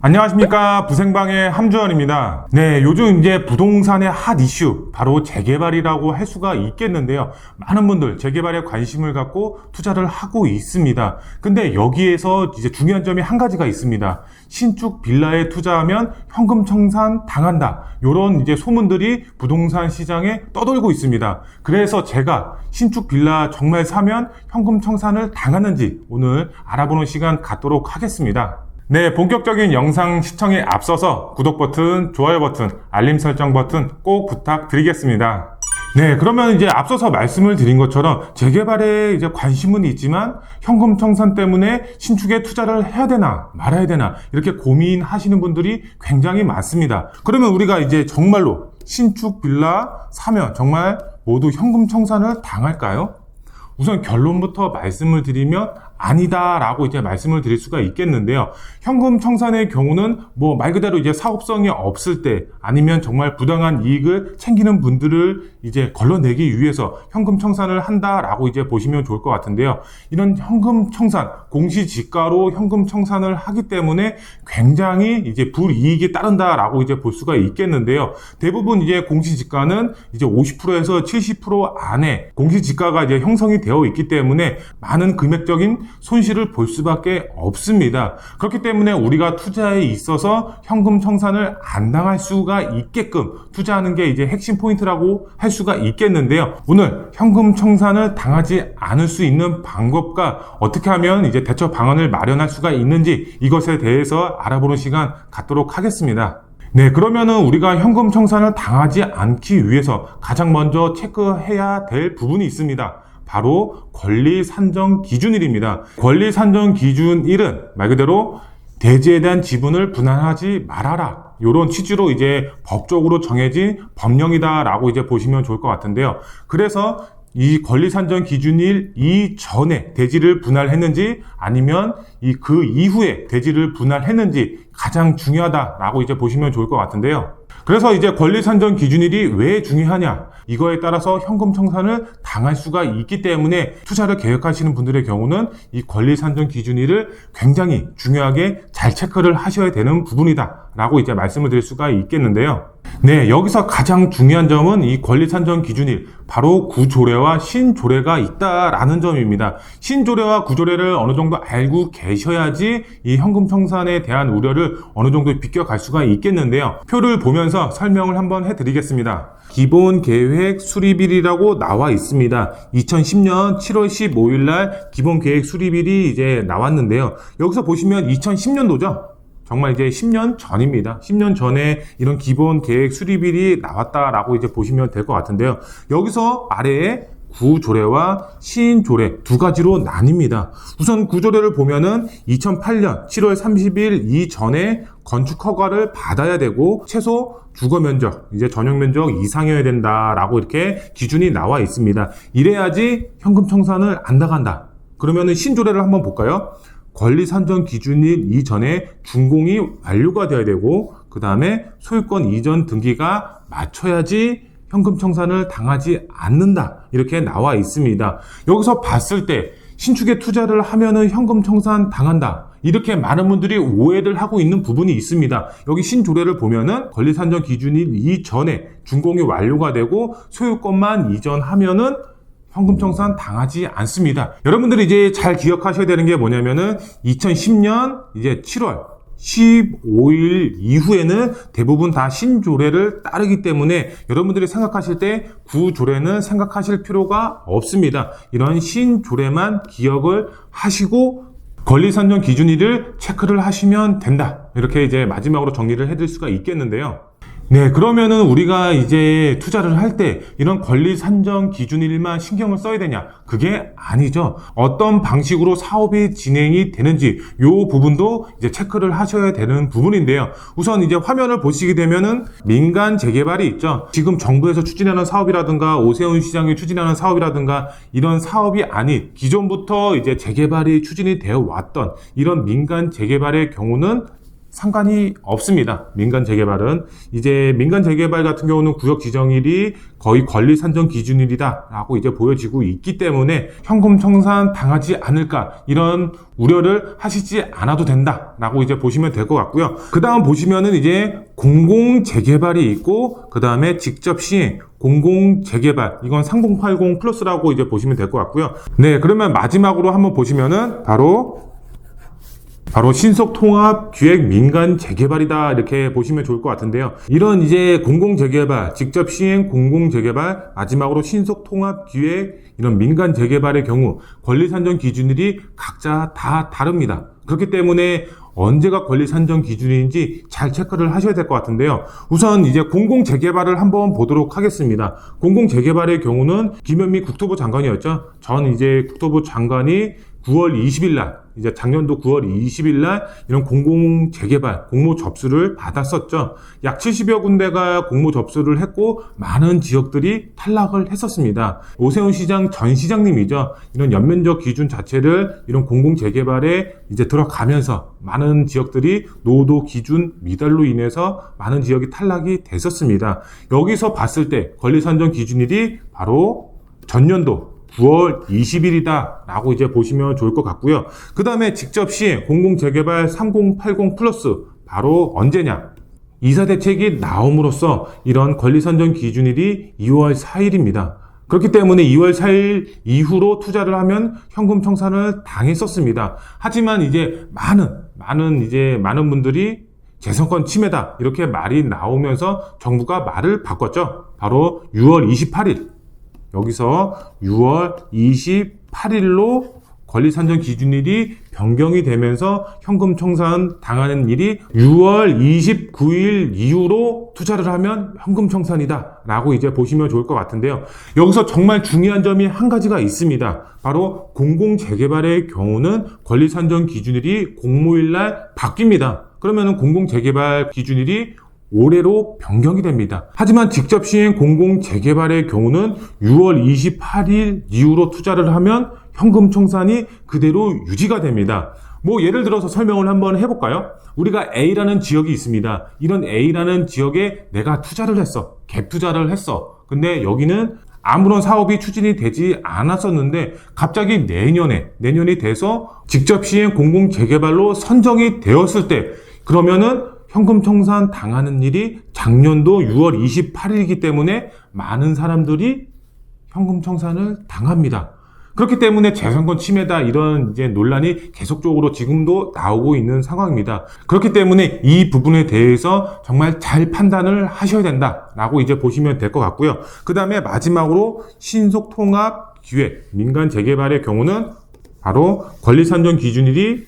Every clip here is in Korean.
안녕하십니까, 부생방의 함주원입니다. 네, 요즘 이제 부동산의 핫 이슈 바로 재개발이라고 할 수가 있겠는데요. 많은 분들 재개발에 관심을 갖고 투자를 하고 있습니다. 근데 여기에서 이제 중요한 점이 한 가지가 있습니다. 신축 빌라에 투자하면 현금 청산 당한다, 이런 이제 소문들이 부동산 시장에 떠돌고 있습니다. 그래서 제가 신축 빌라 정말 사면 현금 청산을 당하는지 오늘 알아보는 시간 갖도록 하겠습니다. 네, 본격적인 영상 시청에 앞서서 구독 버튼, 좋아요 버튼, 알림 설정 버튼 꼭 부탁드리겠습니다. 네, 그러면 이제 앞서서 말씀을 드린 것처럼 재개발에 이제 관심은 있지만 현금 청산 때문에 신축에 투자를 해야 되나 말아야 되나 이렇게 고민하시는 분들이 굉장히 많습니다. 그러면 우리가 이제 정말로 신축 빌라 사면 정말 모두 현금 청산을 당할까요? 우선 결론부터 말씀을 드리면 아니다라고 이제 말씀을 드릴 수가 있겠는데요. 현금 청산의 경우는 뭐 말 그대로 이제 사업성이 없을 때 아니면 정말 부당한 이익을 챙기는 분들을 이제 걸러내기 위해서 현금 청산을 한다라고 이제 보시면 좋을 것 같은데요. 이런 현금 청산, 공시지가로 현금 청산을 하기 때문에 굉장히 이제 불이익이 따른다라고 이제 볼 수가 있겠는데요. 대부분 이제 공시지가는 이제 50%에서 70% 안에 공시지가가 이제 형성이 되어 있기 때문에 많은 금액적인 손실을 볼 수밖에 없습니다. 그렇기 때문에 우리가 투자에 있어서 현금 청산을 안 당할 수가 있게끔 투자하는 게 이제 핵심 포인트라고 할 수가 있겠는데요. 오늘 현금 청산을 당하지 않을 수 있는 방법과 어떻게 하면 이제 대처 방안을 마련할 수가 있는지 이것에 대해서 알아보는 시간 갖도록 하겠습니다. 네, 그러면은 우리가 현금 청산을 당하지 않기 위해서 가장 먼저 체크해야 될 부분이 있습니다. 바로 권리 산정 기준일입니다. 권리 산정 기준일은 말 그대로 대지에 대한 지분을 분할하지 말아라, 이런 취지로 이제 법적으로 정해진 법령이다라고 이제 보시면 좋을 것 같은데요. 그래서 이 권리 산정 기준일 이전에 대지를 분할했는지 아니면 그 이후에 대지를 분할했는지 가장 중요하다라고 이제 보시면 좋을 것 같은데요. 그래서 이제 권리 산정 기준일이 왜 중요하냐, 이거에 따라서 현금 청산을 당할 수가 있기 때문에 투자를 계획하시는 분들의 경우는 이 권리 산정 기준일을 굉장히 중요하게 잘 체크를 하셔야 되는 부분이다 라고 이제 말씀을 드릴 수가 있겠는데요. 네, 여기서 가장 중요한 점은 이 권리 산정 기준일, 바로 구조례와 신조례가 있다라는 점입니다. 신조례와 구조례를 어느 정도 알고 계셔야지 이 현금 청산에 대한 우려를 어느 정도 비껴갈 수가 있겠는데요. 표를 보면서 설명을 한번 해드리겠습니다. 기본 계획 수립일이라고 나와 있습니다. 2010년 7월 15일 날 기본 계획 수립일이 이제 나왔는데요. 여기서 보시면 2010년도죠. 정말 이제 10년 전입니다. 10년 전에 이런 기본 계획 수립일이 나왔다라고 이제 보시면 될 것 같은데요. 여기서 아래에 구조례와 신조례 두 가지로 나뉩니다. 우선 구조례를 보면은 2008년 7월 30일 이전에 건축 허가를 받아야 되고 최소 주거 면적, 이제 전용 면적 이상이어야 된다라고 이렇게 기준이 나와 있습니다. 이래야지 현금 청산을 안 당한다. 그러면은 신조례를 한번 볼까요? 권리 산정 기준일 이전에 준공이 완료가 되어야 되고 그 다음에 소유권 이전 등기가 맞춰야지 현금 청산을 당하지 않는다, 이렇게 나와 있습니다. 여기서 봤을 때 신축에 투자를 하면은 현금 청산 당한다, 이렇게 많은 분들이 오해를 하고 있는 부분이 있습니다. 여기 신조례를 보면은 권리 산정 기준일 이전에 준공이 완료가 되고 소유권만 이전하면은 현금 청산 당하지 않습니다. 여러분들이 이제 잘 기억하셔야 되는 게 뭐냐면은 2010년 이제 7월 15일 이후에는 대부분 다 신조례를 따르기 때문에 여러분들이 생각하실 때 구조례는 생각하실 필요가 없습니다. 이런 신조례만 기억을 하시고 권리 산정 기준일을 체크를 하시면 된다, 이렇게 이제 마지막으로 정리를 해드릴 수가 있겠는데요. 네, 그러면은 우리가 이제 투자를 할 때 이런 권리 산정 기준일만 신경을 써야 되냐? 그게 아니죠. 어떤 방식으로 사업이 진행이 되는지 요 부분도 이제 체크를 하셔야 되는 부분인데요. 우선 이제 화면을 보시게 되면은 민간 재개발이 있죠. 지금 정부에서 추진하는 사업이라든가 오세훈 시장이 추진하는 사업이라든가 이런 사업이 아닌 기존부터 이제 재개발이 추진이 되어 왔던 이런 민간 재개발의 경우는 상관이 없습니다. 민간 재개발은. 이제 민간 재개발 같은 경우는 구역 지정일이 거의 권리 산정 기준일이다 라고 이제 보여지고 있기 때문에 현금 청산 당하지 않을까, 이런 우려를 하시지 않아도 된다 라고 이제 보시면 될 것 같고요. 그 다음 보시면은 이제 공공 재개발이 있고, 그 다음에 직접 시행 공공 재개발, 이건 3080 플러스라고 이제 보시면 될 것 같고요. 네, 그러면 마지막으로 한번 보시면은 바로 신속통합 기획 민간 재개발이다, 이렇게 보시면 좋을 것 같은데요. 이런 이제 공공 재개발, 직접 시행 공공 재개발, 마지막으로 신속통합 기획, 이런 민간 재개발의 경우 권리 산정 기준일이 각자 다 다릅니다. 그렇기 때문에 언제가 권리 산정 기준인지 잘 체크를 하셔야 될 것 같은데요. 우선 이제 공공 재개발을 한번 보도록 하겠습니다. 공공 재개발의 경우는 김현미 국토부 장관이었죠. 전 이제 국토부 장관이 9월 20일 날, 이제 작년도 9월 20일 날 이런 공공 재개발 공모 접수를 받았었죠. 약 70여 군데가 공모 접수를 했고 많은 지역들이 탈락을 했었습니다. 오세훈 시장 전 시장님이죠. 이런 연면적 기준 자체를 이런 공공 재개발에 이제 들어가면서 많은 지역들이 노도 기준 미달로 인해서 많은 지역이 탈락이 됐었습니다. 여기서 봤을 때 권리 산정 기준일이 바로 전년도 9월 20일이다 라고 이제 보시면 좋을 것 같고요. 그 다음에 직접 시행 공공재개발 3080 플러스, 바로 언제냐? 이사대책이 나옴으로써 이런 권리산정 기준일이 2월 4일입니다. 그렇기 때문에 2월 4일 이후로 투자를 하면 현금 청산을 당했었습니다. 하지만 이제 많은 분들이 재선권 침해다, 이렇게 말이 나오면서 정부가 말을 바꿨죠. 바로 6월 28일. 여기서 6월 28일로 권리 산정 기준일이 변경이 되면서 현금 청산 당하는 일이 6월 29일 이후로 투자를 하면 현금 청산이다 라고 이제 보시면 좋을 것 같은데요. 여기서 정말 중요한 점이 한 가지가 있습니다. 바로 공공 재개발의 경우는 권리 산정 기준일이 공모일날 바뀝니다. 그러면은 공공 재개발 기준일이 올해로 변경이 됩니다. 하지만 직접 시행 공공 재개발의 경우는 6월 28일 이후로 투자를 하면 현금 청산이 그대로 유지가 됩니다. 뭐 예를 들어서 설명을 한번 해볼까요? 우리가 A라는 지역이 있습니다. 이런 A라는 지역에 내가 투자를 했어. 갭 투자를 했어. 근데 여기는 아무런 사업이 추진이 되지 않았었는데 갑자기 내년이 돼서 직접 시행 공공 재개발로 선정이 되었을 때, 그러면은 현금 청산 당하는 일이 작년도 6월 28일이기 때문에 많은 사람들이 현금 청산을 당합니다. 그렇기 때문에 재선권 침해다, 이런 이제 논란이 계속적으로 지금도 나오고 있는 상황입니다. 그렇기 때문에 이 부분에 대해서 정말 잘 판단을 하셔야 된다라고 이제 보시면 될 것 같고요. 그 다음에 마지막으로 신속통합 기획 민간 재개발의 경우는 바로 권리 산정 기준일이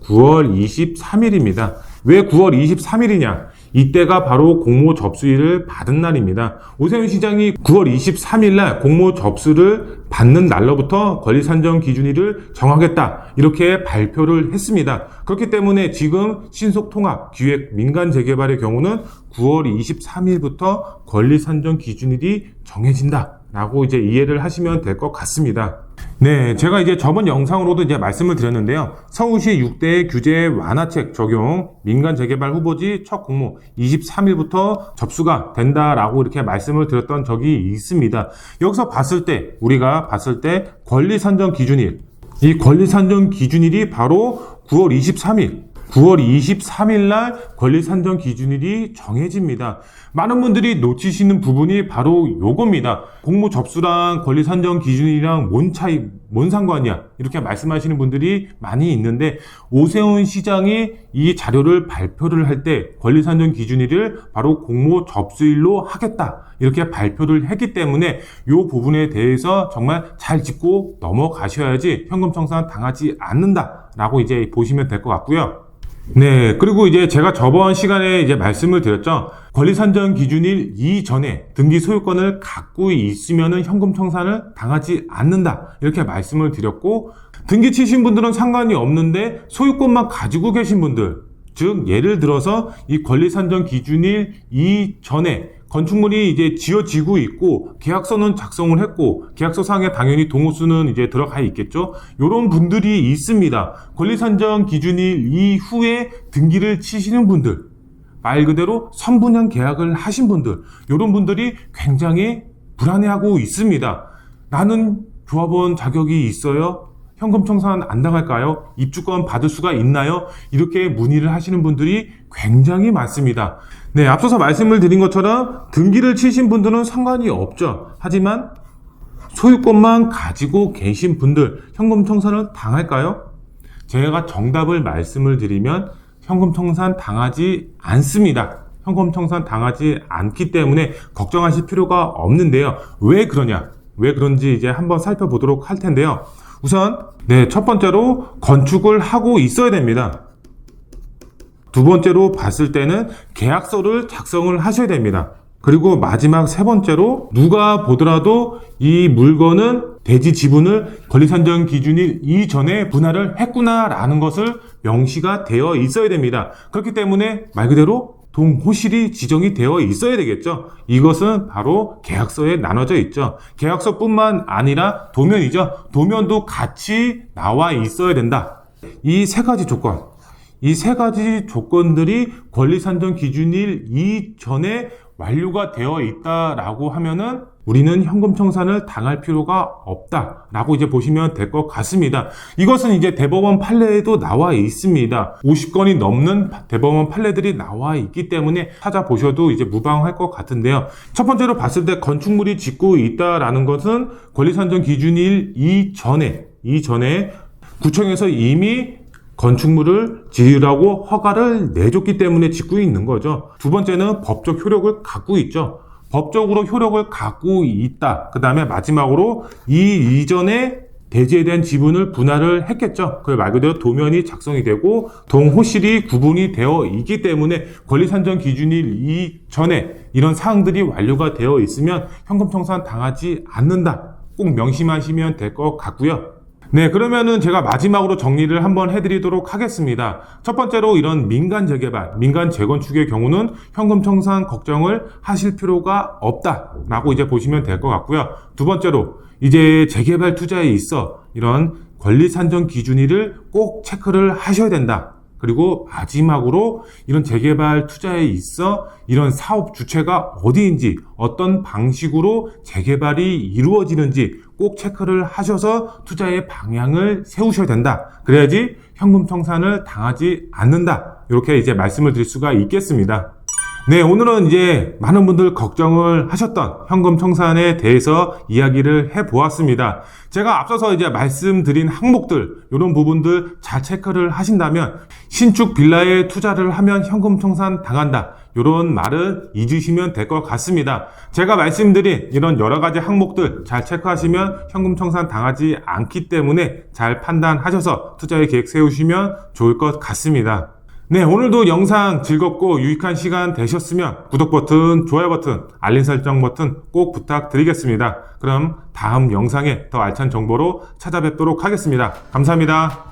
9월 23일입니다. 왜 9월 23일이냐? 이때가 바로 공모 접수일을 받은 날입니다. 오세훈 시장이 9월 23일 날 공모 접수를 받는 날로부터 권리 산정 기준일을 정하겠다, 이렇게 발표를 했습니다. 그렇기 때문에 지금 신속통합 기획 민간 재개발의 경우는 9월 23일부터 권리 산정 기준일이 정해진다 라고 이제 이해를 하시면 될 것 같습니다. 네, 제가 이제 저번 영상으로도 이제 말씀을 드렸는데요. 서울시 6대 규제 완화책 적용 민간 재개발 후보지 첫 공모 23일부터 접수가 된다라고 이렇게 말씀을 드렸던 적이 있습니다. 여기서 우리가 봤을 때 권리 산정 기준일, 이 권리 산정 기준일이 바로 9월 23일 날 권리 산정 기준일이 정해집니다. 많은 분들이 놓치시는 부분이 바로 요겁니다. 공모 접수랑 권리 산정 기준일이랑 뭔 상관이야? 이렇게 말씀하시는 분들이 많이 있는데, 오세훈 시장이 이 자료를 발표를 할 때 권리 산정 기준일을 바로 공모 접수일로 하겠다, 이렇게 발표를 했기 때문에 요 부분에 대해서 정말 잘 짚고 넘어가셔야지 현금 청산 당하지 않는다라고 이제 보시면 될 것 같고요. 네, 그리고 이제 제가 저번 시간에 이제 말씀을 드렸죠. 권리 산정 기준일 이전에 등기 소유권을 갖고 있으면은 현금 청산을 당하지 않는다, 이렇게 말씀을 드렸고, 등기 치신 분들은 상관이 없는데 소유권만 가지고 계신 분들, 즉 예를 들어서 이 권리 산정 기준일 이전에 건축물이 이제 지어지고 있고 계약서는 작성을 했고 계약서 상에 당연히 동호수는 이제 들어가 있겠죠. 이런 분들이 있습니다. 권리산정 기준일 이후에 등기를 치시는 분들, 말 그대로 선분양 계약을 하신 분들, 이런 분들이 굉장히 불안해하고 있습니다. 나는 조합원 자격이 있어요? 현금 청산 안 당할까요? 입주권 받을 수가 있나요? 이렇게 문의를 하시는 분들이 굉장히 많습니다. 네, 앞서서 말씀을 드린 것처럼 등기를 치신 분들은 상관이 없죠. 하지만 소유권만 가지고 계신 분들 현금 청산을 당할까요? 제가 정답을 말씀을 드리면 현금 청산 당하지 않습니다. 현금 청산 당하지 않기 때문에 걱정하실 필요가 없는데요. 왜 그러냐? 왜 그런지 이제 한번 살펴보도록 할 텐데요. 우선 첫 번째로 건축을 하고 있어야 됩니다. 두 번째로 봤을 때는 계약서를 작성을 하셔야 됩니다. 그리고 마지막 세 번째로 누가 보더라도 이 물건은 대지 지분을 권리산정 기준일 이전에 분할을 했구나라는 것을 명시가 되어 있어야 됩니다. 그렇기 때문에 말 그대로 동호실이 지정이 되어 있어야 되겠죠. 이것은 바로 계약서에 나눠져 있죠. 계약서뿐만 아니라 도면이죠. 도면도 같이 나와 있어야 된다. 이 세 가지 조건, 이 세 가지 조건들이 권리산정 기준일 이전에 완료가 되어 있다라고 하면은 우리는 현금 청산을 당할 필요가 없다라고 이제 보시면 될 것 같습니다. 이것은 이제 대법원 판례에도 나와 있습니다. 50건이 넘는 대법원 판례들이 나와 있기 때문에 찾아보셔도 이제 무방할 것 같은데요. 첫 번째로 봤을 때 건축물이 짓고 있다라는 것은 권리산정 기준일 이전에 구청에서 이미 건축물을 지으라고 허가를 내줬기 때문에 짓고 있는 거죠. 두 번째는 법적 효력을 갖고 있죠. 법적으로 효력을 갖고 있다. 그 다음에 마지막으로 이 이전에 대지에 대한 지분을 분할을 했겠죠. 그 말 그대로 도면이 작성이 되고 동호실이 구분이 되어 있기 때문에 권리산정 기준일 이전에 이런 사항들이 완료가 되어 있으면 현금 청산 당하지 않는다. 꼭 명심하시면 될 것 같고요. 네, 그러면은 제가 마지막으로 정리를 한번 해드리도록 하겠습니다. 첫 번째로 이런 민간 재개발, 민간 재건축의 경우는 현금 청산 걱정을 하실 필요가 없다라고 이제 보시면 될 것 같고요. 두 번째로 이제 재개발 투자에 있어 이런 권리산정 기준일을 꼭 체크를 하셔야 된다. 그리고 마지막으로 이런 재개발 투자에 있어 이런 사업 주체가 어디인지 어떤 방식으로 재개발이 이루어지는지 꼭 체크를 하셔서 투자의 방향을 세우셔야 된다. 그래야지 현금 청산을 당하지 않는다. 이렇게 이제 말씀을 드릴 수가 있겠습니다. 네, 오늘은 이제 많은 분들 걱정을 하셨던 현금 청산에 대해서 이야기를 해보았습니다. 제가 앞서서 이제 말씀드린 항목들, 이런 부분들 잘 체크를 하신다면 신축 빌라에 투자를 하면 현금 청산 당한다. 이런 말은 잊으시면 될 것 같습니다. 제가 말씀드린 이런 여러 가지 항목들 잘 체크하시면 현금 청산 당하지 않기 때문에 잘 판단하셔서 투자의 계획 세우시면 좋을 것 같습니다. 네, 오늘도 영상 즐겁고 유익한 시간 되셨으면 구독 버튼, 좋아요 버튼, 알림 설정 버튼 꼭 부탁드리겠습니다. 그럼 다음 영상에 더 알찬 정보로 찾아뵙도록 하겠습니다. 감사합니다.